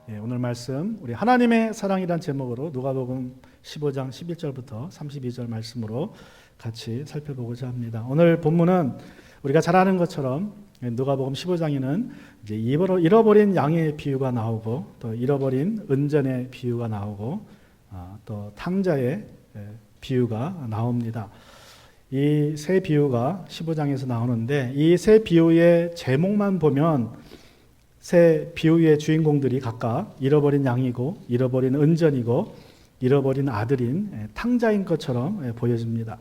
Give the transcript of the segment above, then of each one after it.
오늘 말씀 우리 하나님의 사랑이란 제목으로 누가복음 15장 11절부터 32절 말씀으로 같이 살펴보고자 합니다. 오늘 본문은 우리가 잘 아는 것처럼 누가복음 15장에는 이제 잃어버린 양의 비유가 나오고 또 잃어버린 은전의 비유가 나오고 또 탕자의 비유가 나옵니다. 이 세 비유가 15장에서 나오는데 이 세 비유의 제목만 보면 세 비유의 주인공들이 각각 잃어버린 양이고 잃어버린 은전이고 잃어버린 아들인 탕자인 것처럼 보여집니다.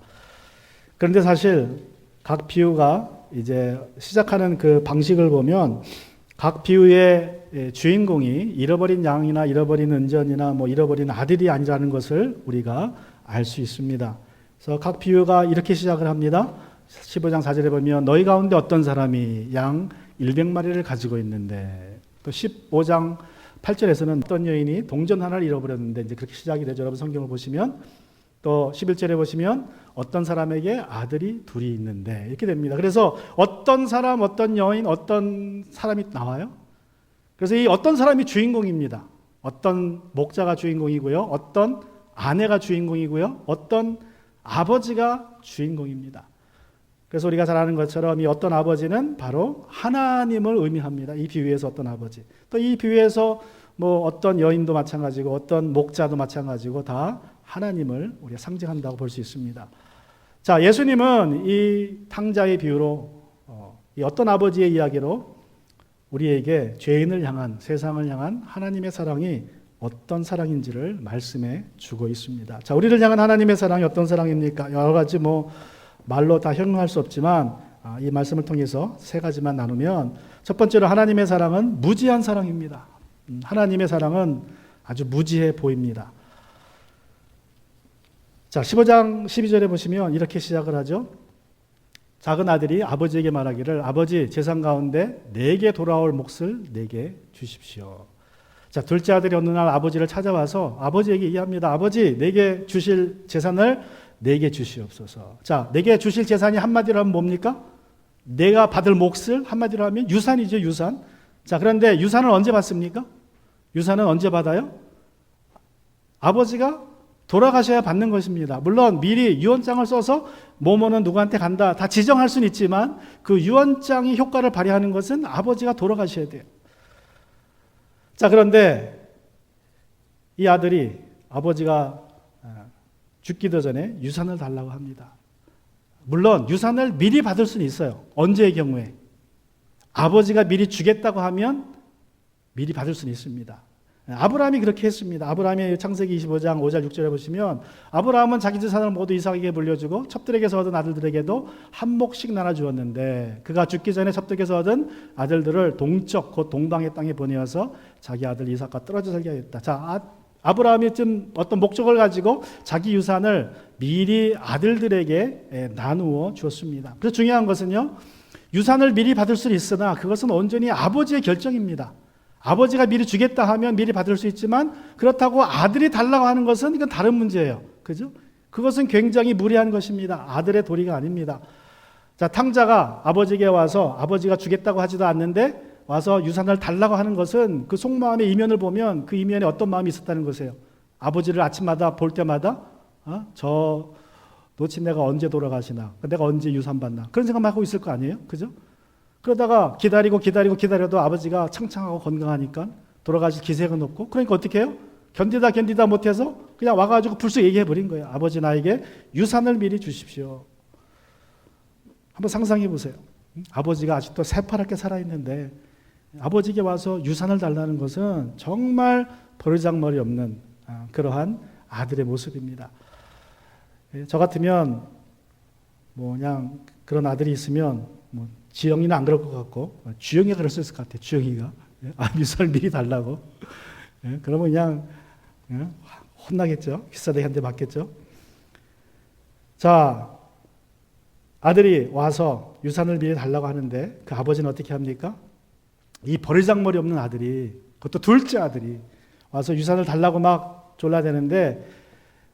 그런데 사실 각 비유가 이제 시작하는 그 방식을 보면 각 비유의 주인공이 잃어버린 양이나 잃어버린 은전이나 잃어버린 아들이 아니라는 것을 우리가 알 수 있습니다. 그래서 각 비유가 이렇게 시작을 합니다. 15장 4절에 보면 너희 가운데 어떤 사람이 양 100마리를 가지고 있는데, 또 15장 8절에서는 어떤 여인이 동전 하나를 잃어버렸는데, 이제 그렇게 시작이 되죠. 여러분 성경을 보시면 또 11절에 보시면 어떤 사람에게 아들이 둘이 있는데, 이렇게 됩니다. 그래서 어떤 사람, 어떤 여인, 어떤 사람이 나와요. 그래서 이 어떤 사람이 주인공입니다. 어떤 목자가 주인공이고요, 어떤 아내가 주인공이고요, 어떤 아버지가 주인공입니다. 그래서 우리가 잘 아는 것처럼 이 어떤 아버지는 바로 하나님을 의미합니다. 이 비유에서 어떤 아버지. 또 이 비유에서 어떤 여인도 마찬가지고 어떤 목자도 마찬가지고 다 하나님을 우리가 상징한다고 볼 수 있습니다. 자, 예수님은 이 탕자의 비유로 이 어떤 아버지의 이야기로 우리에게 죄인을 향한, 세상을 향한 하나님의 사랑이 어떤 사랑인지를 말씀해 주고 있습니다. 자, 우리를 향한 하나님의 사랑이 어떤 사랑입니까? 여러 가지 말로 다 형용할 수 없지만 이 말씀을 통해서 세 가지만 나누면, 첫 번째로 하나님의 사랑은 무지한 사랑입니다. 하나님의 사랑은 아주 무지해 보입니다. 자, 15장 12절에 보시면 이렇게 시작을 하죠. 작은 아들이 아버지에게 말하기를 아버지, 재산 가운데 내게 돌아올 몫을 내게 주십시오. 자, 둘째 아들이 어느 날 아버지를 찾아와서 아버지에게 얘기합니다. 아버지, 내게 주실 재산을 내게 주시옵소서. 자, 내게 주실 재산이 한마디로 하면 뭡니까? 내가 받을 몫을 한마디로 하면 유산이죠, 유산. 자, 그런데 유산을 언제 받습니까? 유산은 언제 받아요? 아버지가 돌아가셔야 받는 것입니다. 물론 미리 유언장을 써서 뭐뭐는 누구한테 간다 다 지정할 수는 있지만 그 유언장이 효과를 발휘하는 것은 아버지가 돌아가셔야 돼요. 자, 그런데 이 아들이 아버지가 죽기도 전에 유산을 달라고 합니다. 물론 유산을 미리 받을 수는 있어요. 언제의 경우에? 아버지가 미리 주겠다고 하면 미리 받을 수는 있습니다. 아브라함이 그렇게 했습니다. 아브라함의 창세기 25장 5절 6절에 보시면 아브라함은 자기 재산을 모두 이삭에게 물려주고 첩들에게서 얻은 아들들에게도 한 몫씩 나눠주었는데 그가 죽기 전에 첩들에게서 얻은 아들들을 동쪽 곧 동방의 땅에 보내어서 자기 아들 이삭과 떨어져 살게 하였다. 자, 아브라함이 좀 어떤 목적을 가지고 자기 유산을 미리 아들들에게 나누어 주었습니다. 그래서 중요한 것은요, 유산을 미리 받을 수는 있으나 그것은 온전히 아버지의 결정입니다. 아버지가 미리 주겠다 하면 미리 받을 수 있지만 그렇다고 아들이 달라고 하는 것은 이건 다른 문제예요. 그죠? 그것은 굉장히 무리한 것입니다. 아들의 도리가 아닙니다. 자, 탕자가 아버지에게 와서 아버지가 주겠다고 하지도 않는데 와서 유산을 달라고 하는 것은 그 속마음의 이면을 보면 그 이면에 어떤 마음이 있었다는 것이에요. 아버지를 아침마다 볼 때마다 저 노친내가 언제 돌아가시나, 내가 언제 유산 받나, 그런 생각만 하고 있을 거 아니에요? 그죠? 그러다가 기다려도 아버지가 창창하고 건강하니까 돌아가실 기색은 없고, 그러니까 어떻게 해요? 견디다 못해서 그냥 와가지고 불쑥 얘기해버린 거예요. 아버지, 나에게 유산을 미리 주십시오. 한번 상상해 보세요. 아버지가 아직도 새파랗게 살아있는데 아버지에게 와서 유산을 달라는 것은 정말 버르장머리 없는 그러한 아들의 모습입니다. 저 같으면 그냥 그런 아들이 있으면 지영이는 안 그럴 것 같고 주영이가 그럴 수 있을 것 같아요. 주영이가 유산을 미리 달라고. 그러면 그냥 혼나겠죠. 비싸게 한 대 맞겠죠. 자, 아들이 와서 유산을 미리 달라고 하는데 그 아버지는 어떻게 합니까? 이 버르장머리 없는 아들이, 그것도 둘째 아들이 와서 유산을 달라고 막 졸라대는데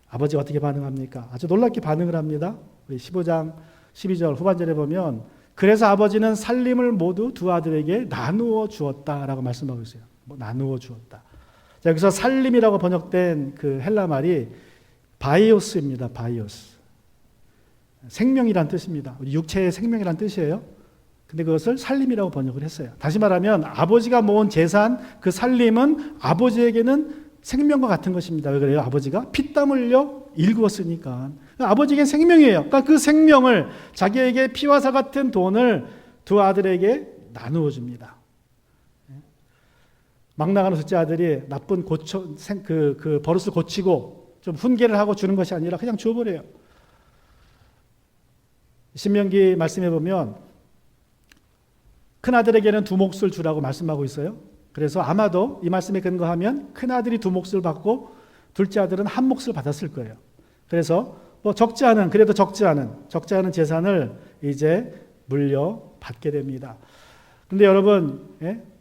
아버지가 어떻게 반응합니까? 아주 놀랍게 반응을 합니다. 우리 15장 12절 후반절에 보면 그래서 아버지는 살림을 모두 두 아들에게 나누어 주었다라고 말씀하고 있어요. 나누어 주었다. 자, 여기서 살림이라고 번역된 그 헬라 말이 바이오스입니다. 바이오스. 생명이란 뜻입니다. 육체의 생명이란 뜻이에요. 근데 그것을 살림이라고 번역을 했어요. 다시 말하면 아버지가 모은 재산, 그 살림은 아버지에게는 생명과 같은 것입니다. 왜 그래요? 아버지가 피땀 흘려 일구었으니까. 아버지에게 생명이에요. 그러니까 그 생명을, 자기에게 피와 살 같은 돈을 두 아들에게 나누어 줍니다. 막 나가는 둘째 아들이 나쁜 그 버릇을 고치고 좀 훈계를 하고 주는 것이 아니라 그냥 줘버려요. 신명기 말씀해 보면 큰 아들에게는 2몫을 주라고 말씀하고 있어요. 그래서 아마도 이 말씀에 근거하면 큰 아들이 2몫을 받고 둘째 아들은 1몫을 받았을 거예요. 그래서 뭐 그래도 적지 않은 재산을 이제 물려받게 됩니다. 그런데 여러분,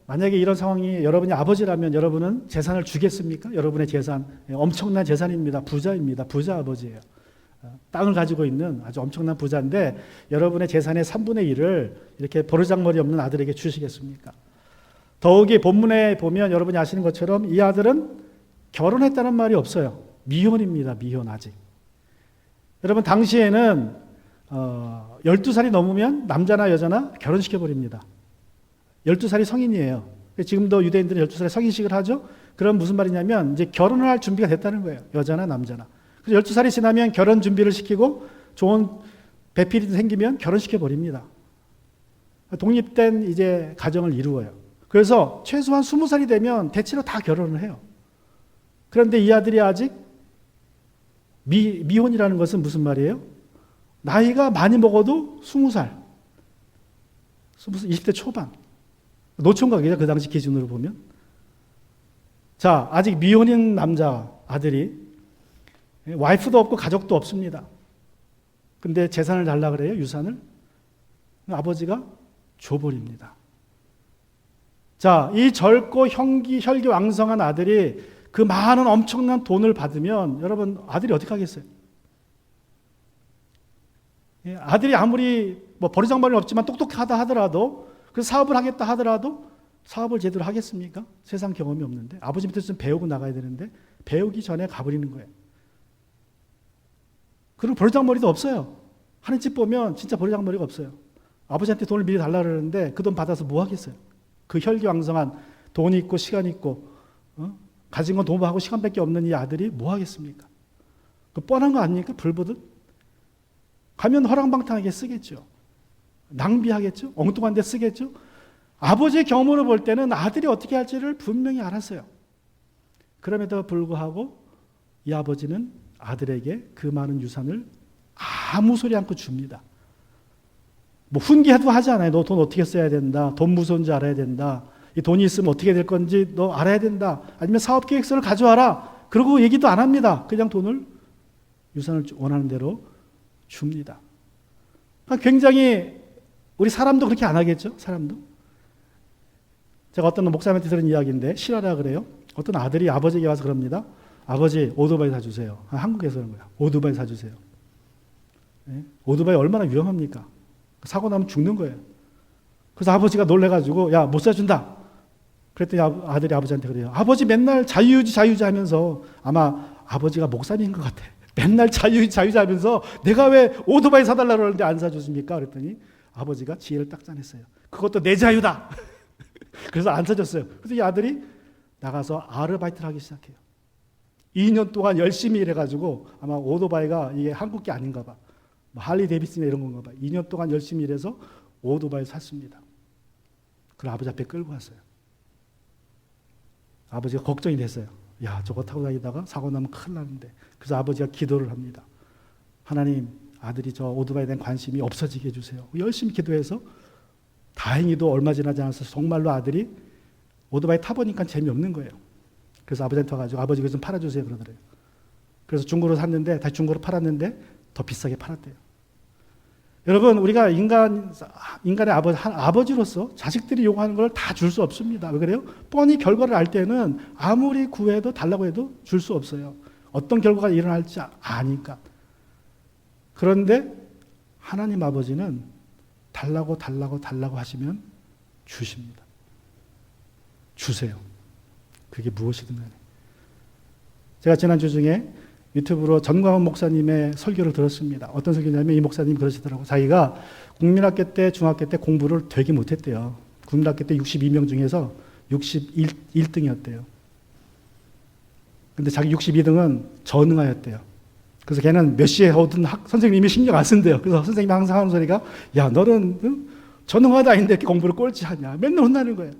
만약에 이런 상황이 여러분이 아버지라면 여러분은 재산을 주겠습니까? 여러분의 재산, 엄청난 재산입니다. 부자입니다. 부자 아버지예요. 땅을 가지고 있는 아주 엄청난 부자인데 여러분의 재산의 3분의 1을 이렇게 버르장머리 없는 아들에게 주시겠습니까? 더욱이 본문에 보면 여러분이 아시는 것처럼 이 아들은 결혼했다는 말이 없어요. 미혼입니다. 미혼 아직. 여러분 당시에는 12살이 넘으면 남자나 여자나 결혼시켜버립니다. 12살이 성인이에요. 지금도 유대인들은 12살에 성인식을 하죠. 그럼 무슨 말이냐면 이제 결혼을 할 준비가 됐다는 거예요. 여자나 남자나. 그래서 12살이 지나면 결혼 준비를 시키고 좋은 배필이 생기면 결혼시켜 버립니다. 독립된 이제 가정을 이루어요. 그래서 최소한 20살이 되면 대체로 다 결혼을 해요. 그런데 이 아들이 아직 미혼이라는 것은 무슨 말이에요? 나이가 많이 먹어도 20살. 20대 초반. 노총각이죠. 그 당시 기준으로 보면. 자, 아직 미혼인 남자 아들이 와이프도 없고 가족도 없습니다. 근데 재산을 달라 그래요. 유산을. 아버지가 줘버립니다. 자, 이 젊고 혈기왕성한 아들이 그 많은 엄청난 돈을 받으면 여러분 아들이 어떻게 하겠어요? 아들이 아무리 뭐 버리장머리는 없지만 똑똑하다 하더라도 그 사업을 하겠다 하더라도 사업을 제대로 하겠습니까? 세상 경험이 없는데 아버지 밑에서 좀 배우고 나가야 되는데 배우기 전에 가버리는 거예요. 그리고 버리장머리도 없어요. 하는 집 보면 진짜 버리장머리가 없어요. 아버지한테 돈을 미리 달라 그러는데 그 돈 받아서 뭐 하겠어요? 그 혈기왕성한 돈이 있고 시간이 있고 가진 건 돈하고 시간밖에 없는 이 아들이 뭐 하겠습니까? 그 뻔한 거 아닙니까? 불보듯. 가면 허랑방탕하게 쓰겠죠. 낭비하겠죠. 엉뚱한 데 쓰겠죠. 아버지의 경험으로 볼 때는 아들이 어떻게 할지를 분명히 알았어요. 그럼에도 불구하고 이 아버지는 아들에게 그 많은 유산을 아무 소리 않고 줍니다. 뭐 훈계도 하지 않아요. 너 돈 어떻게 써야 된다. 돈 무서운지 알아야 된다. 이 돈이 있으면 어떻게 될 건지 너 알아야 된다. 아니면 사업계획서를 가져와라. 그러고 얘기도 안 합니다. 그냥 돈을 유산을 원하는 대로 줍니다. 그러니까 굉장히 우리 사람도 그렇게 안 하겠죠. 사람도. 제가 어떤 목사님한테 들은 이야기인데 실화라 그래요. 어떤 아들이 아버지에게 와서 그럽니다. 아버지 오토바이 사주세요. 한국에서 그런 거야. 오토바이 사주세요. 네? 오토바이 얼마나 위험합니까? 사고 나면 죽는 거예요. 그래서 아버지가 놀래가지고 야, 못 사준다. 그랬더니 아들이 아버지한테 그래요. 아버지 맨날 자유유지 하면서 아마 아버지가 목사님인 것 같아. 맨날 자유유지 하면서 내가 왜 오토바이 사달라고 그러는데 안 사줬습니까? 그랬더니 아버지가 지혜를 딱 짜냈어요. 그것도 내 자유다. 그래서 안 사줬어요. 그래서 이 아들이 나가서 아르바이트를 하기 시작해요. 2년 동안 열심히 일해가지고 아마 오토바이가 이게 한국 게 아닌가 봐. 뭐 할리 데이비슨이나 이런 건가 봐. 2년 동안 열심히 일해서 오토바이를 샀습니다. 그걸 아버지 앞에 끌고 왔어요. 아버지가 걱정이 됐어요. 야, 저거 타고 다니다가 사고 나면 큰일 나는데. 그래서 아버지가 기도를 합니다. 하나님, 아들이 저 오토바이에 대한 관심이 없어지게 해주세요. 열심히 기도해서 다행히도 얼마 지나지 않아서 정말로 아들이 오토바이 타보니까 재미없는 거예요. 그래서 아버지한테 와가지고 아버지 이거 좀 팔아주세요 그러더래요. 그래서 중고로 샀는데 다시 중고로 팔았는데 더 비싸게 팔았대요. 여러분 우리가 인간의 아버지로서 자식들이 요구하는 걸 다 줄 수 없습니다. 왜 그래요? 뻔히 결과를 알 때는 아무리 구해도 달라고 해도 줄 수 없어요. 어떤 결과가 일어날지 아니까. 그런데 하나님 아버지는 달라고 하시면 주십니다. 주세요. 그게 무엇이든 간에. 제가 지난주 중에 유튜브로 전광훈 목사님의 설교를 들었습니다. 어떤 설교냐면 이 목사님이 그러시더라고요. 자기가 국민학교 때, 중학교 때 공부를 되게 못했대요. 국민학교 때 62명 중에서 61등이었대요. 근데 자기 62등은 전응하였대요. 그래서 걔는 몇 시에 오든 선생님이 신경 안 쓴대요. 그래서 선생님이 항상 하는 소리가, 야, 너는 전응하다 아닌데 이렇게 공부를 꼴찌 하냐. 맨날 혼나는 거예요.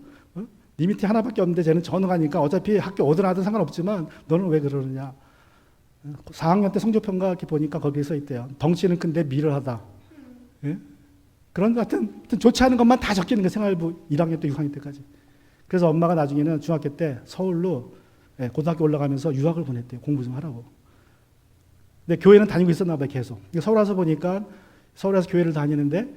네 밑에 하나밖에 없는데 쟤는 전응하니까 어차피 학교 오든 하든 상관없지만 너는 왜 그러느냐. 4학년 때 성적평가 이렇게 보니까 거기에 써 있대요. 덩치는 큰데 미련하다. 예? 그런 것 같은 좋지 않은 것만 다 적히는 거 생활부 1학년 때 6학년 때까지. 그래서 엄마가 나중에는 중학교 때 서울로 고등학교 올라가면서 유학을 보냈대요. 공부 좀 하라고. 근데 교회는 다니고 있었나 봐요, 계속. 서울 와서 보니까 서울에서 교회를 다니는데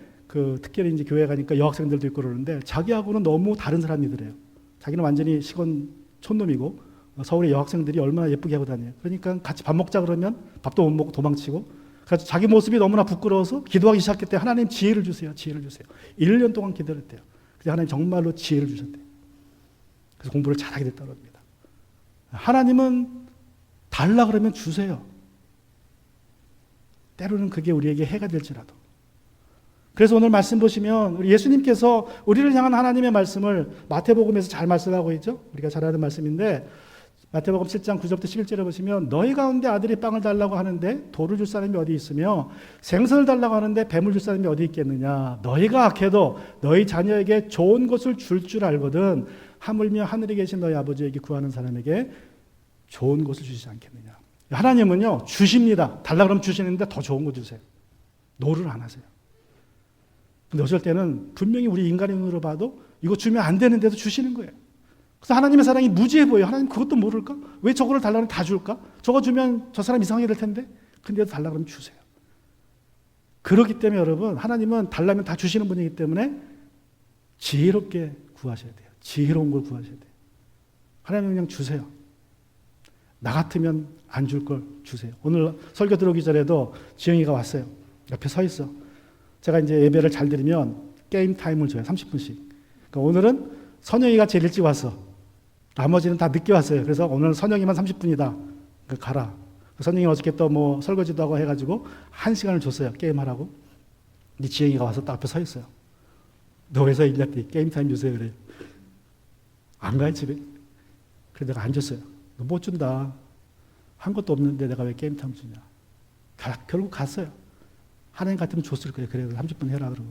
특별히 이제 교회 가니까 여학생들도 있고 그러는데 자기하고는 너무 다른 사람이더래요. 자기는 완전히 시골 촌놈이고 서울의 여학생들이 얼마나 예쁘게 하고 다녀요. 그러니까 같이 밥 먹자 그러면 밥도 못 먹고 도망치고. 그래서 자기 모습이 너무나 부끄러워서 기도하기 시작했대요. 하나님 지혜를 주세요. 지혜를 주세요. 1년 동안 기도했대요. 근데 하나님 정말로 지혜를 주셨대요. 그래서 공부를 잘하게 됐다고 합니다. 하나님은 달라 그러면 주세요. 때로는 그게 우리에게 해가 될지라도. 그래서 오늘 말씀 보시면 우리 예수님께서 우리를 향한 하나님의 말씀을 마태복음에서 잘 말씀하고 있죠. 우리가 잘 아는 말씀인데 마태복음 7장 9절부터 11절에 보시면 너희 가운데 아들이 빵을 달라고 하는데 돌을 줄 사람이 어디 있으며 생선을 달라고 하는데 뱀을 줄 사람이 어디 있겠느냐. 너희가 악해도 너희 자녀에게 좋은 것을 줄 알거든 하물며 하늘에 계신 너희 아버지에게 구하는 사람에게 좋은 것을 주시지 않겠느냐. 하나님은요 주십니다. 달라 그러면 주시는데 더 좋은 거 주세요. 노를 안 하세요. 근데 어쩔 때는 분명히 우리 인간의 눈으로 봐도 이거 주면 안 되는데도 주시는 거예요. 그래서 하나님의 사랑이 무지해 보여요. 하나님 그것도 모를까? 왜 저거를 달라면 다 줄까? 저거 주면 저 사람 이상하게 될 텐데. 근데도 달라 그러면 주세요. 그렇기 때문에 여러분 하나님은 달라면 다 주시는 분이기 때문에 지혜롭게 구하셔야 돼요. 지혜로운 걸 구하셔야 돼요. 하나님은 그냥 주세요. 나 같으면 안 줄 걸 주세요. 오늘 설교 들어오기 전에도 지영이가 왔어요. 옆에 서 있어. 제가 이제 예배를 잘 드리면 게임 타임을 줘요. 30분씩. 그러니까 오늘은 선영이가 제일 일찍 왔어. 나머지는 다 늦게 왔어요. 그래서 오늘 선영이만 30분이다. 그러니까 가라. 선영이 어저께 또 뭐 설거지도 하고 해가지고 1시간을 줬어요. 게임하라고. 근데 지영이가 와서 딱 앞에 서 있어요. 너 왜 서 있냐? 게임 타임 주세요. 그래요. 안 가요, 집에? 그래서 내가 안 줬어요. 너 못 준다. 한 것도 없는데 내가 왜 게임 타임 주냐. 결국 갔어요. 하나님 같으면 줬을 거예요. 그래, 30분 해라. 그러고.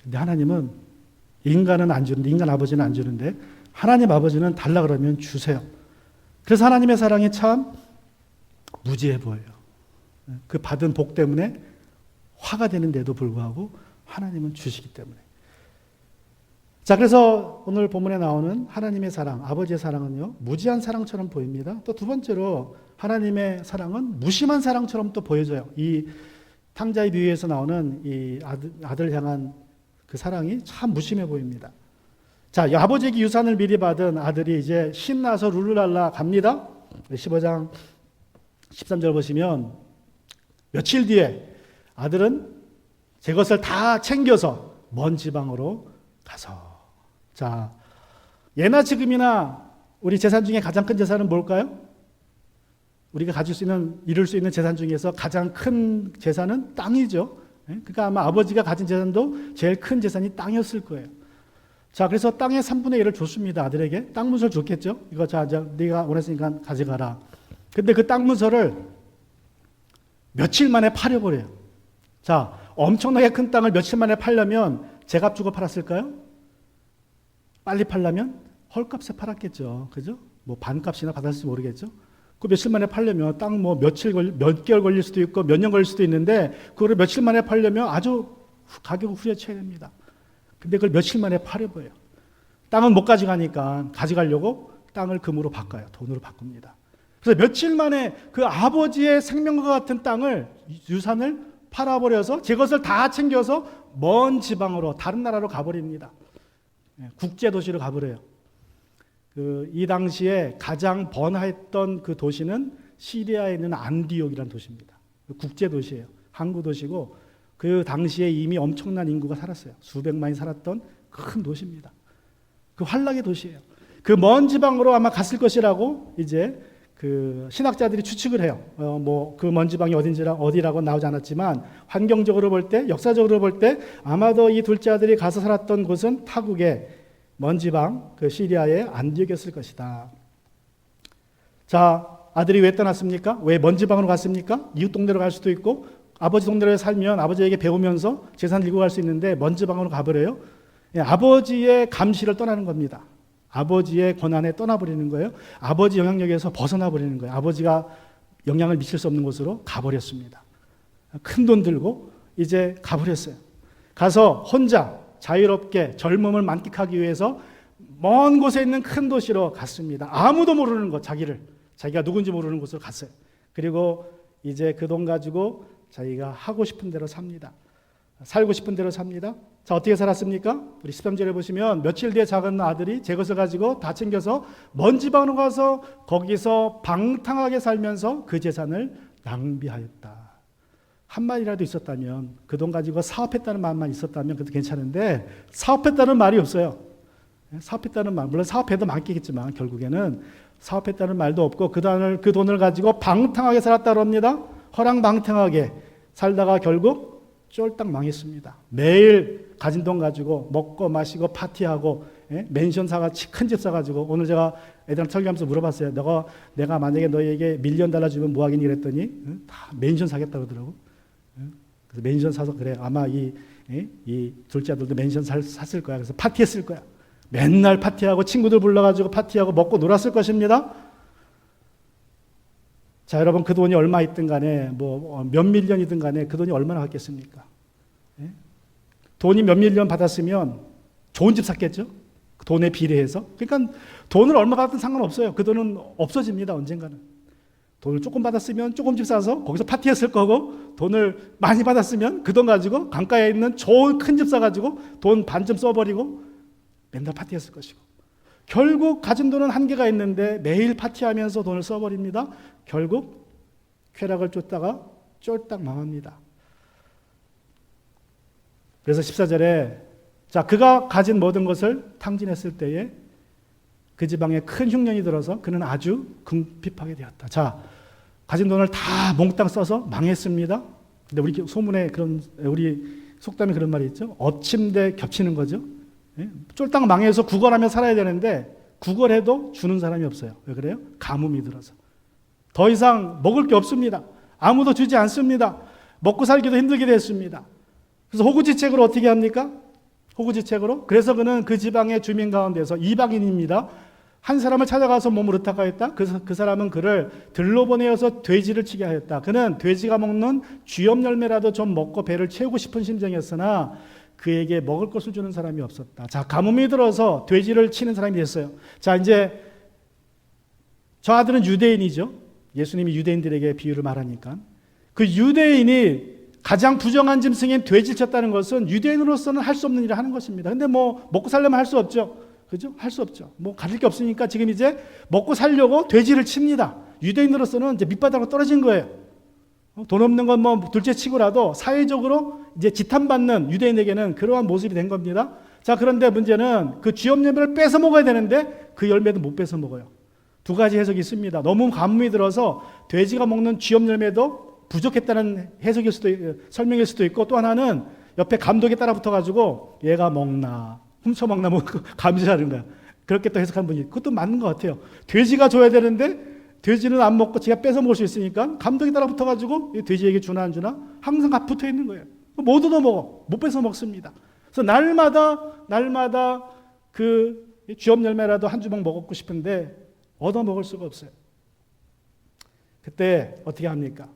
근데 하나님은 인간은 안 주는데, 인간 아버지는 안 주는데, 하나님 아버지는 달라 그러면 주세요. 그래서 하나님의 사랑이 참 무지해 보여요. 그 받은 복 때문에 화가 되는데도 불구하고 하나님은 주시기 때문에. 자, 그래서 오늘 본문에 나오는 하나님의 사랑, 아버지의 사랑은요, 무지한 사랑처럼 보입니다. 또 두 번째로 하나님의 사랑은 무심한 사랑처럼 또 보여져요. 이 탕자의 비유에서 나오는 이 아들 향한 그 사랑이 참 무심해 보입니다. 자, 아버지에게 유산을 미리 받은 아들이 이제 신나서 룰루랄라 갑니다. 15장 13절 보시면 며칠 뒤에 아들은 제 것을 다 챙겨서 먼 지방으로 가서. 자, 예나 지금이나 우리 재산 중에 가장 큰 재산은 뭘까요? 우리가 가질 수 있는, 이룰 수 있는 재산 중에서 가장 큰 재산은 땅이죠. 그러니까 아마 아버지가 가진 재산도 제일 큰 재산이 땅이었을 거예요. 자, 그래서 땅의 3분의 1을 줬습니다. 아들에게. 땅 문서를 줬겠죠. 이거 자, 네가 원했으니까 가져가라. 근데 그 땅 문서를 며칠 만에 팔아버려요. 자, 엄청나게 큰 땅을 며칠 만에 팔려면 제값 주고 팔았을까요? 빨리 팔려면 헐값에 팔았겠죠. 그죠? 뭐 반값이나 받았을지 모르겠죠. 그 며칠 만에 팔려면 땅 뭐 몇 개월 걸릴 수도 있고 몇 년 걸릴 수도 있는데 그거를 며칠 만에 팔려면 아주 가격을 후려쳐야 됩니다. 근데 그걸 며칠 만에 팔아버려요. 땅은 못 가져가니까 가져가려고 땅을 금으로 바꿔요. 돈으로 바꿉니다. 그래서 며칠 만에 그 아버지의 생명과 같은 땅을, 유산을 팔아버려서 제 것을 다 챙겨서 먼 지방으로, 다른 나라로 가버립니다. 국제도시로 가버려요. 이 당시에 가장 번화했던 그 도시는 시리아에 있는 안디옥이라는 도시입니다. 국제도시예요. 항구도시고 그 당시에 이미 엄청난 인구가 살았어요. 수백만이 살았던 큰 도시입니다. 그 환락의 도시예요. 그 먼 지방으로 아마 갔을 것이라고 이제 그 신학자들이 추측을 해요. 뭐 그 먼지방이 어디라고 나오지 않았지만 환경적으로 볼 때, 역사적으로 볼 때 아마도 이 둘째 아들이 가서 살았던 곳은 타국의 먼지방, 그 시리아의 안디옥이었을 것이다. 자, 아들이 왜 떠났습니까? 왜 먼지방으로 갔습니까? 이웃 동네로 갈 수도 있고 아버지 동네에 살면 아버지에게 배우면서 재산을 잃고 갈 수 있는데 먼지방으로 가버려요. 아버지의 감시를 떠나는 겁니다. 아버지의 권한에 떠나버리는 거예요. 아버지 영향력에서 벗어나버리는 거예요. 아버지가 영향을 미칠 수 없는 곳으로 가버렸습니다. 큰 돈 들고 이제 가버렸어요. 가서 혼자 자유롭게 젊음을 만끽하기 위해서 먼 곳에 있는 큰 도시로 갔습니다. 아무도 모르는 곳, 자기가 누군지 모르는 곳으로 갔어요. 그리고 이제 그 돈 가지고 자기가 하고 싶은 대로 삽니다. 살고 싶은 대로 삽니다. 자, 어떻게 살았습니까? 우리 13절에 보시면 며칠 뒤에 작은 아들이 제 것을 가지고 다 챙겨서 먼지방으로 가서 거기서 방탕하게 살면서 그 재산을 낭비하였다. 한 마디라도 있었다면, 그 돈 가지고 사업했다는 말만 있었다면 그것도 괜찮은데 사업했다는 말이 없어요. 사업했다는 말, 물론 사업해도 많겠지만 결국에는 사업했다는 말도 없고 그 돈을 가지고 방탕하게 살았다고 합니다. 허랑방탕하게 살다가 결국 쫄딱 망했습니다. 매일 가진 돈 가지고 먹고 마시고 파티하고, 맨션 큰 집 사가지고, 오늘 제가 애들한테 설교하면서 물어봤어요. 내가 만약에 너희에게 $1 million 주면 뭐 하겠니 그랬더니 다 맨션 사겠다고 그러더라고. 그래서 맨션 사서 그래, 아마 이 둘째 아들도 맨션 샀을 거야. 그래서 파티했을 거야. 맨날 파티하고 친구들 불러가지고 파티하고 먹고 놀았을 것입니다. 자, 여러분, 그 돈이 얼마 있든 간에 뭐 몇 밀리언이든 간에 그 돈이 얼마나 갔겠습니까? 돈이 몇 밀리언 받았으면 좋은 집 샀겠죠? 그 돈에 비례해서. 그러니까 돈을 얼마 받든 상관없어요. 그 돈은 없어집니다, 언젠가는. 돈을 조금 받았으면 조금 집 사서 거기서 파티했을 거고, 돈을 많이 받았으면 그 돈 가지고 강가에 있는 좋은 큰 집 사가지고 돈 반쯤 써버리고 맨날 파티했을 것이고, 결국 가진 돈은 한계가 있는데 매일 파티하면서 돈을 써버립니다. 결국 쾌락을 쫓다가 쫄딱 망합니다. 그래서 14절에 자, 그가 가진 모든 것을 탕진했을 때에 그 지방에 큰 흉년이 들어서 그는 아주 궁핍하게 되었다. 자, 가진 돈을 다 몽땅 써서 망했습니다. 근데 우리 소문에 우리 속담에 그런 말이 있죠. 엎침대 겹치는 거죠. 쫄딱 망해서 구걸하며 살아야 되는데 구걸해도 주는 사람이 없어요. 왜 그래요? 가뭄이 들어서. 더 이상 먹을 게 없습니다. 아무도 주지 않습니다. 먹고 살기도 힘들게 됐습니다. 그래서 호구지책으로 어떻게 합니까? 호구지책으로. 그래서 그는 그 지방의 주민 가운데서 이방인입니다. 한 사람을 찾아가서 몸을 의탁하였다. 그 사람은 그를 들로 보내어서 돼지를 치게 하였다. 그는 돼지가 먹는 쥐염 열매라도 좀 먹고 배를 채우고 싶은 심정이었으나 그에게 먹을 것을 주는 사람이 없었다. 자, 가뭄이 들어서 돼지를 치는 사람이 됐어요. 자, 이제 저 아들은 유대인이죠. 예수님이 유대인들에게 비유를 말하니까. 그 유대인이 가장 부정한 짐승인 돼지를 쳤다는 것은 유대인으로서는 할 수 없는 일을 하는 것입니다. 근데 뭐 먹고 살려면 할 수 없죠. 그죠? 할 수 없죠. 뭐 가릴 게 없으니까 지금 이제 먹고 살려고 돼지를 칩니다. 유대인으로서는 이제 밑바닥으로 떨어진 거예요. 돈 없는 건 뭐 둘째 치고라도 사회적으로 이제 지탄받는 유대인에게는 그러한 모습이 된 겁니다. 자, 그런데 문제는 그 쥐염 열매를 뺏어 먹어야 되는데 그 열매도 못 뺏어 먹어요. 두 가지 해석이 있습니다. 너무 가뭄이 들어서 돼지가 먹는 쥐염 열매도 부족했다는 설명일 수도 있고, 또 하나는 옆에 감독이 따라 붙어가지고 얘가 먹나 훔쳐먹나 뭐 감시하는 거야. 그렇게 또 해석한 분이 그것도 맞는 것 같아요. 돼지가 줘야 되는데 돼지는 안 먹고 지가 뺏어 먹을 수 있으니까 감독이 따라 붙어가지고 돼지에게 주나 안 주나 항상 붙어 있는 거예요. 못 얻어먹어. 못 뺏어 먹습니다. 그래서 날마다 그 쥐염 열매라도 한 주먹 먹고 싶은데 얻어먹을 수가 없어요. 그때 어떻게 합니까?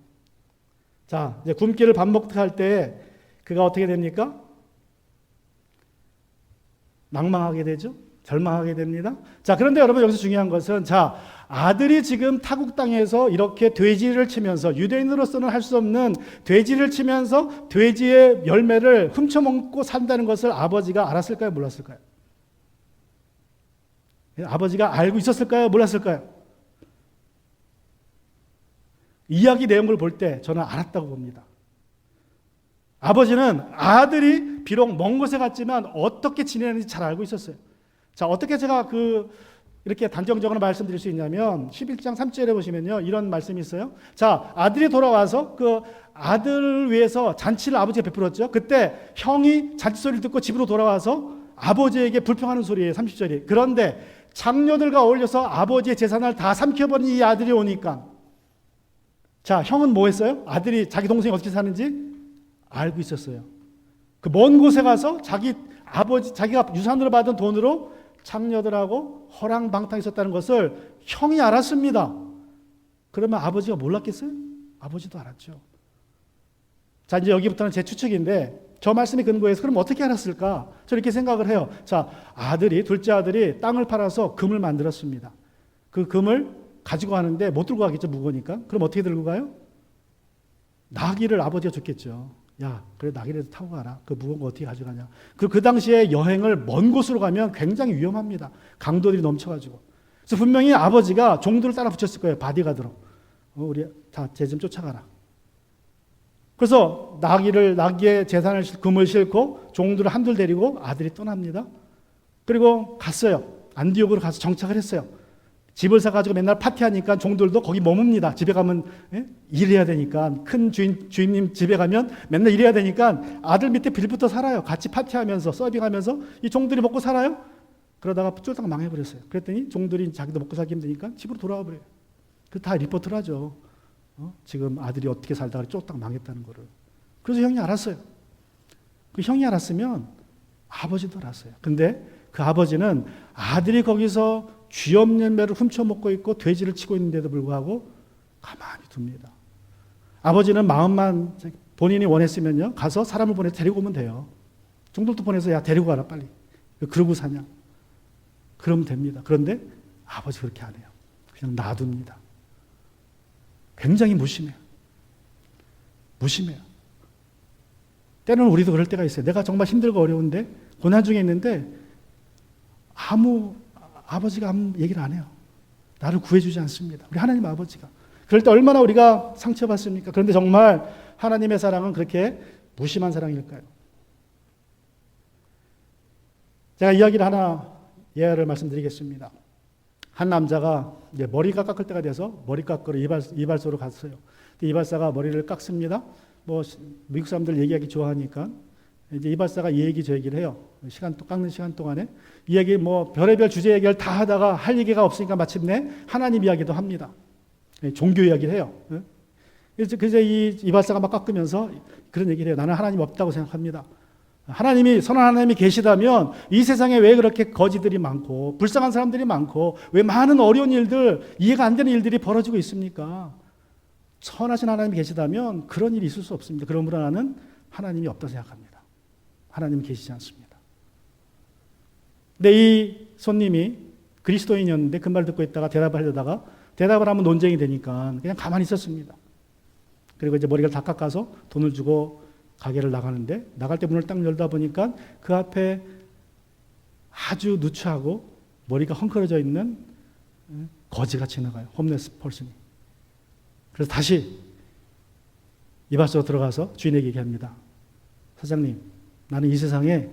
자, 이제 굶기를 밥 먹듯 할 때 그가 어떻게 됩니까? 망망하게 되죠. 절망하게 됩니다. 자, 그런데 여러분 여기서 중요한 것은, 자, 아들이 지금 타국 땅에서 이렇게 돼지를 치면서, 유대인으로서는 할 수 없는 돼지를 치면서 돼지의 열매를 훔쳐먹고 산다는 것을 아버지가 알았을까요? 몰랐을까요? 아버지가 알고 있었을까요? 몰랐을까요? 이야기 내용을 볼 때 저는 알았다고 봅니다. 아버지는 아들이 비록 먼 곳에 갔지만 어떻게 지내는지 잘 알고 있었어요. 자, 어떻게 제가 그 이렇게 단정적으로 말씀드릴 수 있냐면 11장 3절에 보시면요, 이런 말씀이 있어요. 자, 아들이 돌아와서 그 아들을 위해서 잔치를 아버지가 베풀었죠. 그때 형이 잔치 소리를 듣고 집으로 돌아와서 아버지에게 불평하는 소리예요. 30절이. 그런데 장녀들과 어울려서 아버지의 재산을 다 삼켜버린 이 아들이 오니까, 자, 형은 뭐 했어요? 아들이 자기 동생이 어떻게 사는지 알고 있었어요. 그 먼 곳에 가서 자기가 유산으로 받은 돈으로 장녀들하고 허랑방탕 있었다는 것을 형이 알았습니다. 그러면 아버지가 몰랐겠어요? 아버지도 알았죠. 자, 이제 여기부터는 제 추측인데, 저 말씀에 근거해서 그럼 어떻게 알았을까? 저 이렇게 생각을 해요. 자, 둘째 아들이 땅을 팔아서 금을 만들었습니다. 그 금을 가지고 가는데 못 들고 가겠죠, 무거우니까. 그럼 어떻게 들고 가요? 나귀를 아버지가 줬겠죠. 야, 그래, 나귀라도 타고 가라. 그 무거운 거 어떻게 가져가냐. 그 당시에 여행을 먼 곳으로 가면 굉장히 위험합니다. 강도들이 넘쳐가지고. 그래서 분명히 아버지가 종들을 따라 붙였을 거예요. 바디가드로. 우리 다 쟤 좀 쫓아가라. 그래서 나귀의 재산을, 금을 싣고 종들을 한둘 데리고 아들이 떠납니다. 그리고 갔어요. 안디옥으로 가서 정착을 했어요. 집을 사가지고 맨날 파티하니까 종들도 거기 머뭅니다. 집에 가면 일해야 되니까, 큰 주인님 집에 가면 맨날 일해야 되니까 아들 밑에 빌부터 살아요. 같이 파티하면서 서빙하면서 이 종들이 먹고 살아요. 그러다가 쫄딱 망해버렸어요. 그랬더니 종들이 자기도 먹고 살기 힘드니까 집으로 돌아와 버려요. 그 다 리포트를 하죠. 지금 아들이 어떻게 살다가 쫄딱 망했다는 거를. 그래서 형이 알았어요. 그 형이 알았으면 아버지도 알았어요. 근데 그 아버지는 아들이 거기서 쥐업 열매를 훔쳐먹고 있고 돼지를 치고 있는데도 불구하고 가만히 둡니다. 아버지는 마음만 본인이 원했으면요, 가서 사람을 보내서 데리고 오면 돼요. 종들도 보내서 야, 데리고 가라 빨리. 그러고 사냐. 그러면 됩니다. 그런데 아버지 그렇게 안 해요. 그냥 놔둡니다. 굉장히 무심해요. 때로는 우리도 그럴 때가 있어요. 내가 정말 힘들고 어려운데, 고난 중에 있는데 아버지가 아무 얘기를 안 해요. 나를 구해주지 않습니다. 우리 하나님 아버지가. 그럴 때 얼마나 우리가 상처받습니까? 그런데 정말 하나님의 사랑은 그렇게 무심한 사랑일까요? 제가 이야기를 하나 예화를 말씀드리겠습니다. 한 남자가 이제 머리가 깎을 때가 돼서 머리 깎으러 이발소로 갔어요. 이발사가 머리를 깎습니다. 미국 사람들 얘기하기 좋아하니까 이제 이발사가 이 얘기 저 얘기를 해요. 깎는 시간 동안에 이 얘기 별의별 주제 얘기를 다 하다가 할 얘기가 없으니까 마침내 하나님 이야기도 합니다. 종교 이야기를 해요. 그래서 이 이발사가 막 깎으면서 그런 얘기를 해요. 나는 하나님 없다고 생각합니다. 선한 하나님이 계시다면 이 세상에 왜 그렇게 거지들이 많고 불쌍한 사람들이 많고 왜 많은 어려운 일들, 이해가 안 되는 일들이 벌어지고 있습니까? 선하신 하나님이 계시다면 그런 일이 있을 수 없습니다. 그러므로 나는 하나님이 없다고 생각합니다. 하나님은 계시지 않습니다. 근데 이 손님이 그리스도인이었는데 그 말 듣고 있다가 대답을 하면 논쟁이 되니까 그냥 가만히 있었습니다. 그리고 이제 머리를 다 깎아서 돈을 주고 가게를 나가는데, 나갈 때 문을 딱 열다 보니까 그 앞에 아주 누추하고 머리가 헝클어져 있는 거지가 지나가요. 홈레스 펄슨이. 그래서 다시 이발소로 들어가서 주인에게 얘기합니다. 사장님, 나는 이 세상에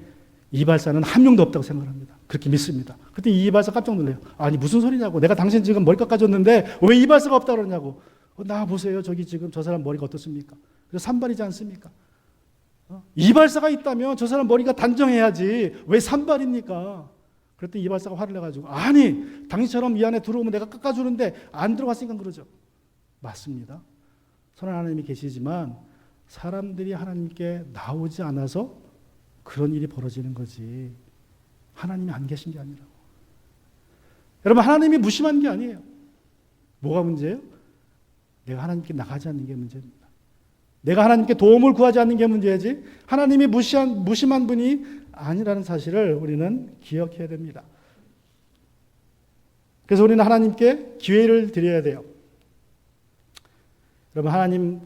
이발사는 한 명도 없다고 생각합니다. 그렇게 믿습니다. 그때 이 이발사 깜짝 놀래요. 아니 무슨 소리냐고. 내가 당신 지금 머리 깎아줬는데 왜 이발사가 없다고 그러냐고. 나 보세요. 저기 지금 저 사람 머리가 어떻습니까? 그래서 산발이지 않습니까? 이발사가 있다면 저 사람 머리가 단정해야지 왜 산발입니까? 그랬더니 이발사가 화를 내가지고, 아니 당신처럼 이 안에 들어오면 내가 깎아주는데 안 들어갔으니까 그러죠. 맞습니다. 선한 하나님이 계시지만 사람들이 하나님께 나오지 않아서 그런 일이 벌어지는 거지, 하나님이 안 계신 게 아니라고. 여러분, 하나님이 무심한 게 아니에요. 뭐가 문제예요? 내가 하나님께 나가지 않는 게 문제입니다. 내가 하나님께 도움을 구하지 않는 게 문제지, 하나님이 무심한 분이 아니라는 사실을 우리는 기억해야 됩니다. 그래서 우리는 하나님께 기회를 드려야 돼요. 여러분, 하나님이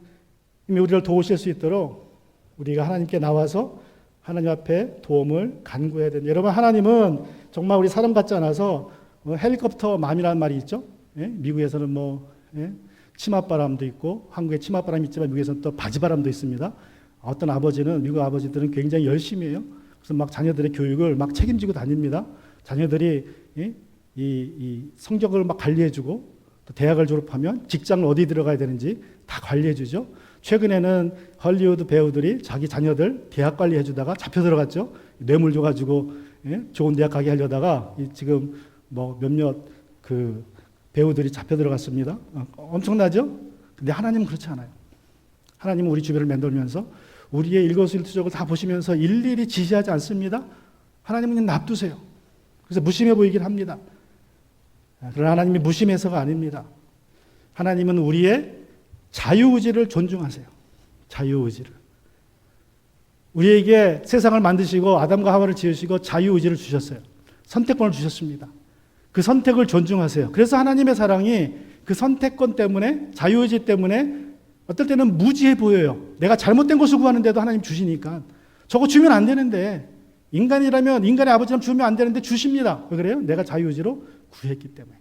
우리를 도우실 수 있도록 우리가 하나님께 나와서 하나님 앞에 도움을 간구해야 됩니다. 여러분, 하나님은 정말 우리 사람 같지 않아서 헬리콥터 맘이라는 말이 있죠. 미국에서는 치맛바람도 있고, 한국에 치맛바람이 있지만 미국에서는 또 바지바람도 있습니다. 어떤 미국 아버지들은 굉장히 열심히 해요. 그래서 막 자녀들의 교육을 막 책임지고 다닙니다. 자녀들이 이 성적을 막 관리해주고 또 대학을 졸업하면 직장을 어디 들어가야 되는지 다 관리해주죠. 최근에는 헐리우드 배우들이 자기 자녀들 대학 관리해주다가 잡혀 들어갔죠. 뇌물 줘가지고 좋은 대학 가게 하려다가 지금 뭐 몇몇 그 배우들이 잡혀 들어갔습니다. 엄청나죠? 근데 하나님은 그렇지 않아요. 하나님은 우리 주변을 맴돌면서 우리의 일거수일투족을 다 보시면서 일일이 지시하지 않습니다. 하나님은 그냥 놔두세요. 그래서 무심해 보이긴 합니다. 그러나 하나님이 무심해서가 아닙니다. 하나님은 우리의 자유의지를 존중하세요. 자유의지를. 우리에게 세상을 만드시고 아담과 하와를 지으시고 자유의지를 주셨어요. 선택권을 주셨습니다. 그 선택을 존중하세요. 그래서 하나님의 사랑이 그 선택권 때문에, 자유의지 때문에 어떨 때는 무지해 보여요. 내가 잘못된 것을 구하는데도 하나님 주시니까 저거 주면 안 되는데, 인간이라면 인간의 아버지라면 주면 안 되는데 주십니다. 왜 그래요? 내가 자유의지로 구했기 때문에.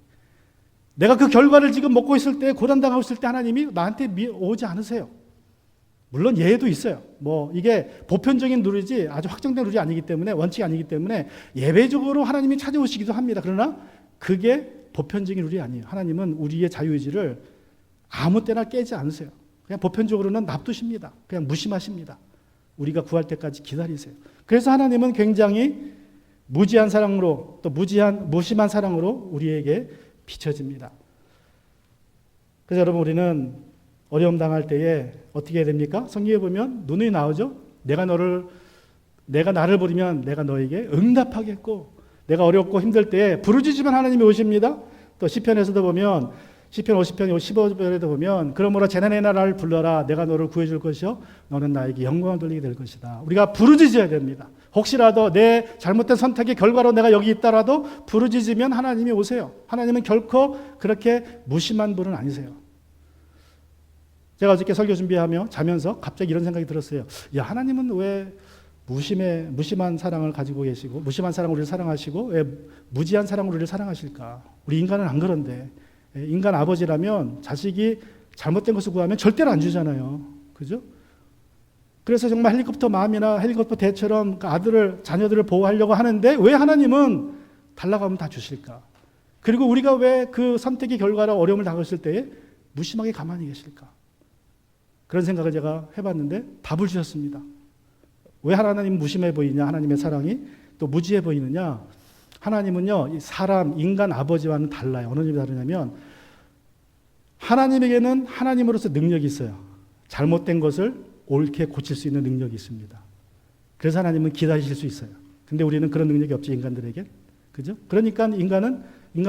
내가 그 결과를 지금 먹고 있을 때, 고난당하고 있을 때 하나님이 나한테 오지 않으세요. 물론 예외도 있어요. 뭐 이게 보편적인 룰이지 아주 확정된 룰이 아니기 때문에, 원칙이 아니기 때문에 예외적으로 하나님이 찾아오시기도 합니다. 그러나 그게 보편적인 룰이 아니에요. 하나님은 우리의 자유의지를 아무 때나 깨지 않으세요. 그냥 보편적으로는 놔두십니다. 그냥 무심하십니다. 우리가 구할 때까지 기다리세요. 그래서 하나님은 굉장히 무지한 사랑으로, 또 무심한 사랑으로 우리에게 비춰집니다. 그래서 여러분, 우리는 어려움 당할 때에 어떻게 해야 됩니까? 성경에 보면 눈이 나오죠. 내가 나를 부르면 내가 너에게 응답하겠고, 내가 어렵고 힘들 때에 부르짖으면 하나님이 오십니다. 또 시편에서도 보면, 시편 50편 15절에도 보면, 그러므로 재난의 나라를 불러라, 내가 너를 구해줄 것이요 너는 나에게 영광을 돌리게 될 것이다. 우리가 부르짖어야 됩니다. 혹시라도 내 잘못된 선택의 결과로 내가 여기 있다라도 부르짖으면 하나님이 오세요. 하나님은 결코 그렇게 무심한 분은 아니세요. 제가 어저께 설교 준비하며 자면서 갑자기 이런 생각이 들었어요. 야, 하나님은 왜 무심한 사랑을 가지고 계시고, 무심한 사랑으로 우리를 사랑하시고, 왜 무지한 사랑으로 우리를 사랑하실까? 우리 인간은 안 그런데, 인간 아버지라면 자식이 잘못된 것을 구하면 절대로 안 주잖아요. 그죠? 그래서 정말 헬리콥터 마음이나 헬리콥터 대처럼 그 자녀들을 보호하려고 하는데, 왜 하나님은 달라고 하면 다 주실까? 그리고 우리가 왜 그 선택의 결과로 어려움을 당했을 때에 무심하게 가만히 계실까? 그런 생각을 제가 해봤는데 답을 주셨습니다. 왜 하나님 무심해 보이냐? 하나님의 사랑이 또 무지해 보이느냐? 하나님은요, 이 사람, 인간 아버지와는 달라요. 어느 점이 다르냐면, 하나님에게는 하나님으로서 능력이 있어요. 잘못된 것을 옳게 고칠 수 있는 능력이 있습니다. 그래서 하나님은 기다리실 수 있어요. 근데 우리는 그런 능력이 없죠, 인간들에게. 그죠? 그러니까 인간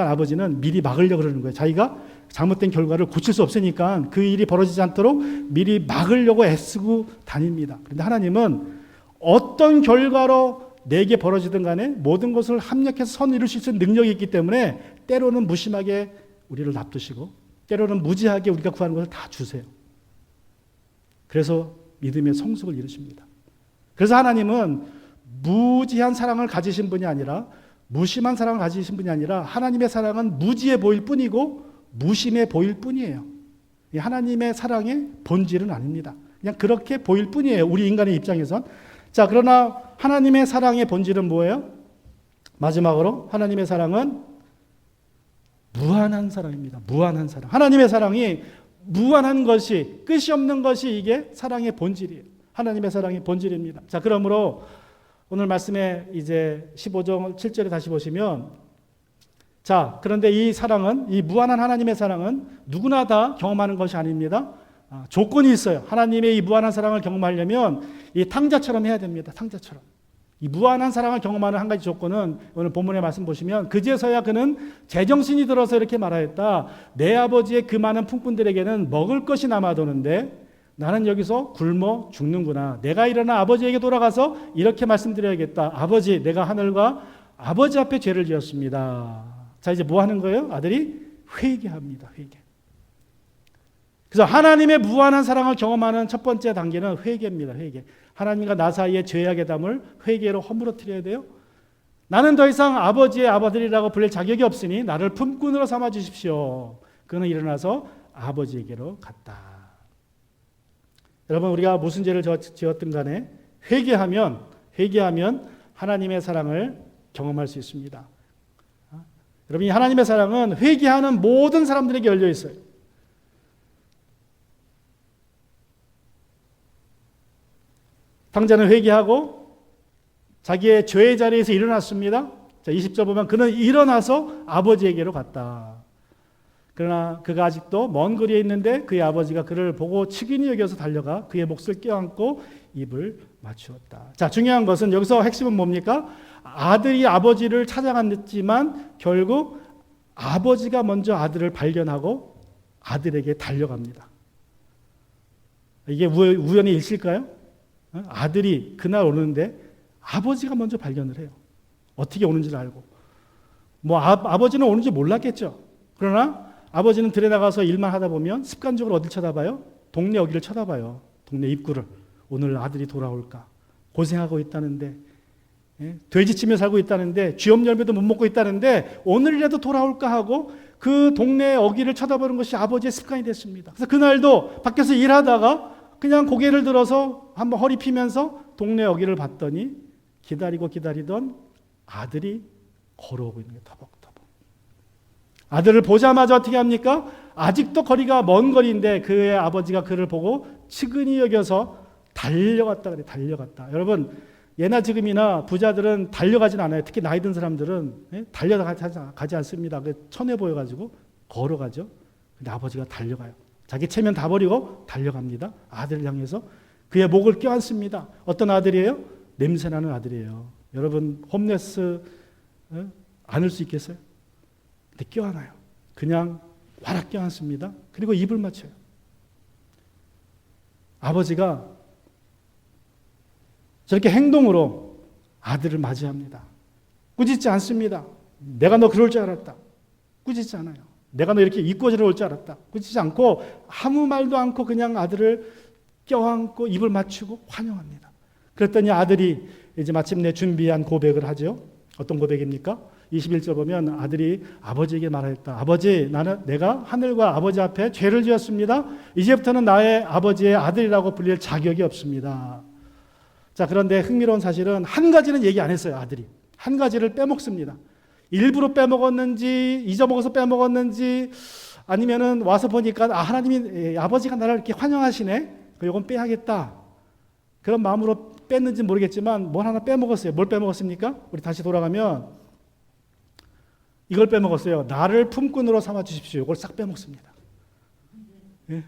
아버지는 미리 막으려고 그러는 거예요. 자기가 잘못된 결과를 고칠 수 없으니까 그 일이 벌어지지 않도록 미리 막으려고 애쓰고 다닙니다. 그런데 하나님은 어떤 결과로 내게 벌어지든 간에 모든 것을 합력해서 선을 이룰 수 있는 능력이 있기 때문에 때로는 무심하게 우리를 놔두시고, 때로는 무지하게 우리가 구하는 것을 다 주세요. 그래서 믿음의 성숙을 이루십니다. 그래서 하나님은 무지한 사랑을 가지신 분이 아니라, 무심한 사랑을 가지신 분이 아니라, 하나님의 사랑은 무지해 보일 뿐이고 무심해 보일 뿐이에요. 하나님의 사랑의 본질은 아닙니다. 그냥 그렇게 보일 뿐이에요, 우리 인간의 입장에선. 자, 그러나 하나님의 사랑의 본질은 뭐예요? 마지막으로 하나님의 사랑은 무한한 사랑입니다. 무한한 사랑. 하나님의 사랑이 무한한 것이, 끝이 없는 것이 이게 사랑의 본질이에요. 하나님의 사랑의 본질입니다. 자, 그러므로 오늘 말씀에 이제 15절 7절에 다시 보시면, 자, 그런데 이 사랑은, 이 무한한 하나님의 사랑은 누구나 다 경험하는 것이 아닙니다. 조건이 있어요. 하나님의 이 무한한 사랑을 경험하려면 이 탕자처럼 해야 됩니다. 탕자처럼. 이 무한한 사랑을 경험하는 한 가지 조건은 오늘 본문의 말씀 보시면, 그제서야 그는 제정신이 들어서 이렇게 말하였다. 내 아버지의 그 많은 품꾼들에게는 먹을 것이 남아도는데 나는 여기서 굶어 죽는구나. 내가 일어나 아버지에게 돌아가서 이렇게 말씀드려야겠다. 아버지, 내가 하늘과 아버지 앞에 죄를 지었습니다. 자, 이제 뭐 하는 거예요? 아들이 회개합니다. 회개. 그래서 하나님의 무한한 사랑을 경험하는 첫 번째 단계는 회개입니다. 회개. 하나님과 나 사이의 죄악의 담을 회개로 허물어뜨려야 돼요. 나는 더 이상 아버지의 아들이라고 불릴 자격이 없으니 나를 품꾼으로 삼아 주십시오. 그는 일어나서 아버지에게로 갔다. 여러분, 우리가 무슨 죄를 지었든 간에 회개하면 하나님의 사랑을 경험할 수 있습니다. 여러분, 이 하나님의 사랑은 회개하는 모든 사람들에게 열려 있어요. 당자는 회개하고 자기의 죄의 자리에서 일어났습니다. 자, 20절 보면 그는 일어나서 아버지에게로 갔다. 그러나 그가 아직도 먼 거리에 있는데 그의 아버지가 그를 보고 측은히 여겨서 달려가 그의 몫을 껴안고 입을 맞추었다. 자, 중요한 것은 여기서 핵심은 뭡니까? 아들이 아버지를 찾아갔지만 결국 아버지가 먼저 아들을 발견하고 아들에게 달려갑니다. 이게 우연의 일치일까요? 아들이 그날 오는데 아버지가 먼저 발견을 해요. 어떻게 오는지를 알고. 아버지는 오는지 몰랐겠죠. 그러나 아버지는 들에 나가서 일만 하다 보면 습관적으로 어딜 쳐다봐요? 동네 여기를 쳐다봐요. 동네 입구를. 오늘 아들이 돌아올까? 고생하고 있다는데, 돼지치며 살고 있다는데, 쥐엄 열매도 못 먹고 있다는데 오늘이라도 돌아올까 하고 그 동네 어귀를 쳐다보는 것이 아버지의 습관이 됐습니다. 그래서 그날도 밖에서 일하다가 그냥 고개를 들어서 한번 허리 피면서 동네 어귀를 봤더니 기다리던 아들이 걸어오고 있는 게 터벅터벅. 아들을 보자마자 어떻게 합니까? 아직도 거리가 먼 거리인데 그의 아버지가 그를 보고 측은히 여겨서 달려갔다 그래. 달려갔다. 여러분, 예나 지금이나 부자들은 달려가진 않아요. 특히 나이 든 사람들은 달려가지 않습니다. 천해 보여가지고 걸어가죠. 근데 아버지가 달려가요. 자기 체면 다 버리고 달려갑니다. 아들을 향해서 그의 목을 껴안습니다. 어떤 아들이에요? 냄새나는 아들이에요. 여러분, 홈레스 안을 수 있겠어요? 근데 껴안아요. 그냥 와락 껴안습니다. 그리고 입을 맞춰요. 아버지가 저렇게 행동으로 아들을 맞이합니다. 꾸짖지 않습니다. 내가 너 그럴 줄 알았다. 꾸짖지 않아요. 내가 너 이렇게 이꼬지러 올 줄 알았다. 꾸짖지 않고 아무 말도 않고 그냥 아들을 껴안고 입을 맞추고 환영합니다. 그랬더니 아들이 이제 마침내 준비한 고백을 하죠. 어떤 고백입니까? 21절 보면 아들이 아버지에게 말했다. 아버지, 내가 하늘과 아버지 앞에 죄를 지었습니다. 이제부터는 나의 아버지의 아들이라고 불릴 자격이 없습니다. 자, 그런데 흥미로운 사실은 한 가지는 얘기 안 했어요. 아들이. 한 가지를 빼먹습니다. 일부러 빼먹었는지 잊어먹어서 빼먹었는지 아니면은 와서 보니까 하나님이 아버지가 나를 이렇게 환영하시네. 이건 빼야겠다. 그런 마음으로 뺐는지 모르겠지만 뭘 하나 빼먹었어요. 뭘 빼먹었습니까? 우리 다시 돌아가면 이걸 빼먹었어요. 나를 품꾼으로 삼아 주십시오. 이걸 싹 빼먹습니다. 예?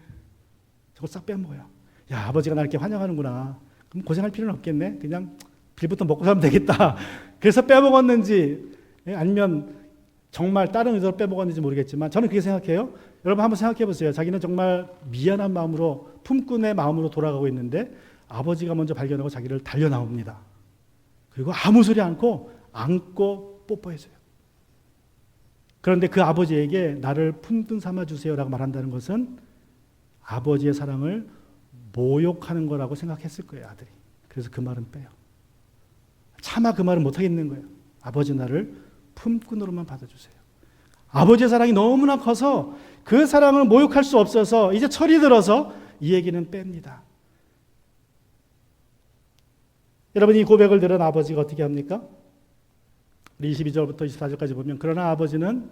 저걸 싹 빼먹어요. 야, 아버지가 나를 이렇게 환영하는구나. 그럼 고생할 필요는 없겠네. 그냥 빌부터 먹고 살면 되겠다. 그래서 빼먹었는지 아니면 정말 다른 의도로 빼먹었는지 모르겠지만 저는 그렇게 생각해요. 여러분 한번 생각해 보세요. 자기는 정말 미안한 마음으로 품꾼의 마음으로 돌아가고 있는데 아버지가 먼저 발견하고 자기를 달려 나옵니다. 그리고 아무 소리 않고 안고 뽀뽀해줘요. 그런데 그 아버지에게 나를 품꾼 삼아 주세요라고 말한다는 것은 아버지의 사랑을 모욕하는 거라고 생각했을 거예요, 아들이. 그래서 그 말은 빼요. 차마 그 말은 못하겠는 거예요. 아버지 나를 품꾼으로만 받아주세요. 아버지의 사랑이 너무나 커서 그 사랑을 모욕할 수 없어서 이제 철이 들어서 이 얘기는 뺍니다. 여러분, 이 고백을 들은 아버지가 어떻게 합니까? 우리 22절부터 24절까지 보면 그러나 아버지는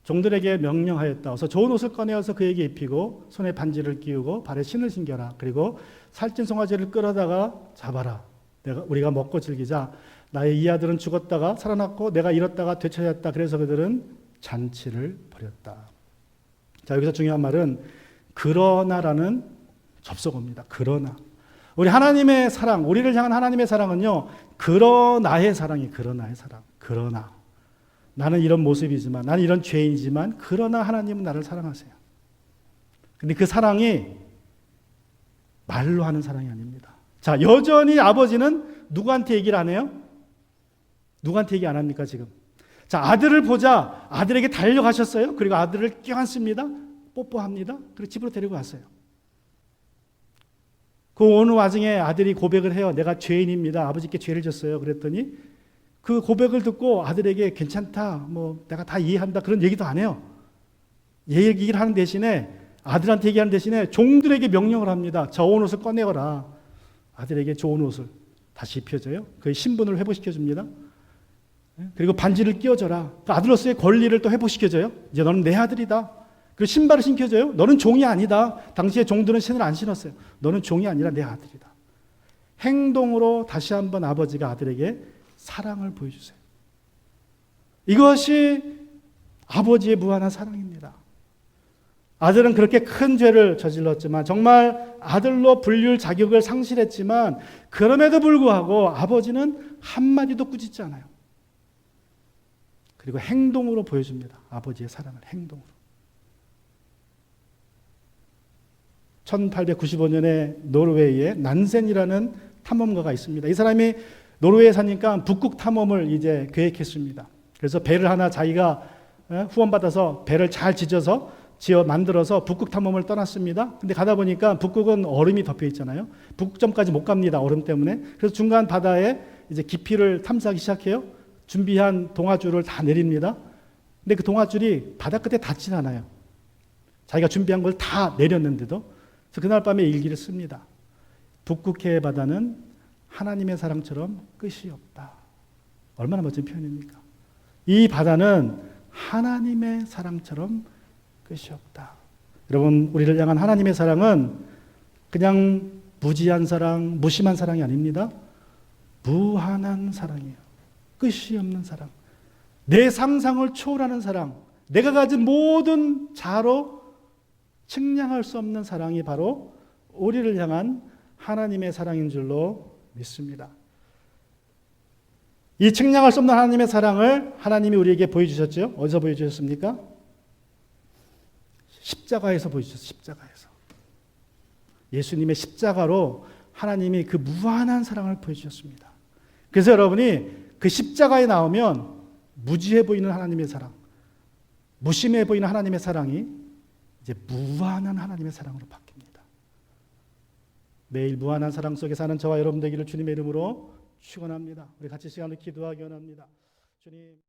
종들에게 명령하였다. 어서 좋은 옷을 꺼내어서 그에게 입히고 손에 반지를 끼우고 발에 신을 신겨라. 그리고 살찐 송아지를 끌어다가 잡아라. 우리가 먹고 즐기자. 나의 이 아들은 죽었다가 살아났고 내가 잃었다가 되찾았다. 그래서 그들은 잔치를 벌였다. 자, 여기서 중요한 말은 그러나라는 접속어입니다. 그러나. 우리 하나님의 사랑, 우리를 향한 하나님의 사랑은요, 그러나의 사랑이 그러나의 사랑. 그러나. 나는 이런 모습이지만, 나는 이런 죄인이지만, 그러나 하나님은 나를 사랑하세요. 근데 그 사랑이 말로 하는 사랑이 아닙니다. 자, 여전히 아버지는 누구한테 얘기를 안 해요? 누구한테 얘기 안 합니까, 지금? 자, 아들을 보자. 아들에게 달려가셨어요. 그리고 아들을 껴안습니다. 뽀뽀합니다. 그리고 집으로 데리고 왔어요. 그 어느 와중에 아들이 고백을 해요. 내가 죄인입니다. 아버지께 죄를 졌어요. 그랬더니 그 고백을 듣고 아들에게 괜찮다. 내가 다 이해한다. 그런 얘기도 안 해요. 얘기를 하는 대신에 아들한테 얘기하는 대신에 종들에게 명령을 합니다. 좋은 옷을 꺼내어라. 아들에게 좋은 옷을 다시 입혀줘요. 그의 신분을 회복시켜 줍니다. 그리고 반지를 끼워줘라. 그 아들로서의 권리를 또 회복시켜줘요. 이제 너는 내 아들이다. 그리고 신발을 신겨줘요. 너는 종이 아니다. 당시에 종들은 신을 안 신었어요. 너는 종이 아니라 내 아들이다. 행동으로 다시 한번 아버지가 아들에게 사랑을 보여주세요. 이것이 아버지의 무한한 사랑입니다. 아들은 그렇게 큰 죄를 저질렀지만, 정말 아들로 불릴 자격을 상실했지만, 그럼에도 불구하고 아버지는 한마디도 꾸짖지 않아요. 그리고 행동으로 보여줍니다. 아버지의 사랑을 행동으로. 1895년에 노르웨이에 난센이라는 탐험가가 있습니다. 이 사람이 노르웨이에 사니까 북극 탐험을 이제 계획했습니다. 그래서 배를 하나 자기가 후원받아서 배를 잘 지어 만들어서 북극 탐험을 떠났습니다. 근데 가다 보니까 북극은 얼음이 덮여 있잖아요. 북극점까지 못 갑니다. 얼음 때문에. 그래서 중간 바다에 이제 깊이를 탐사하기 시작해요. 준비한 동아줄을 다 내립니다. 근데 그 동아줄이 바다 끝에 닿진 않아요. 자기가 준비한 걸 다 내렸는데도. 그래서 그날 밤에 일기를 씁니다. 북극해의 바다는 하나님의 사랑처럼 끝이 없다. 얼마나 멋진 표현입니까? 이 바다는 하나님의 사랑처럼 끝이 없다. 여러분, 우리를 향한 하나님의 사랑은 그냥 무지한 사랑, 무심한 사랑이 아닙니다. 무한한 사랑이에요. 끝이 없는 사랑. 내 상상을 초월하는 사랑. 내가 가진 모든 자로 측량할 수 없는 사랑이 바로 우리를 향한 하나님의 사랑인 줄로 믿습니다. 이 측량할 수 없는 하나님의 사랑을 하나님이 우리에게 보여주셨죠? 어디서 보여주셨습니까? 십자가에서 보여주셨어요. 십자가에서. 예수님의 십자가로 하나님이 그 무한한 사랑을 보여주셨습니다. 그래서 여러분이 그 십자가에 나오면 무지해 보이는 하나님의 사랑, 무심해 보이는 하나님의 사랑이 이제 무한한 하나님의 사랑으로 바뀝니다. 매일 무한한 사랑 속에 사는 저와 여러분 되기를 주님의 이름으로 축원합니다. 우리 같이 시간을 기도하기 원합니다. 주님.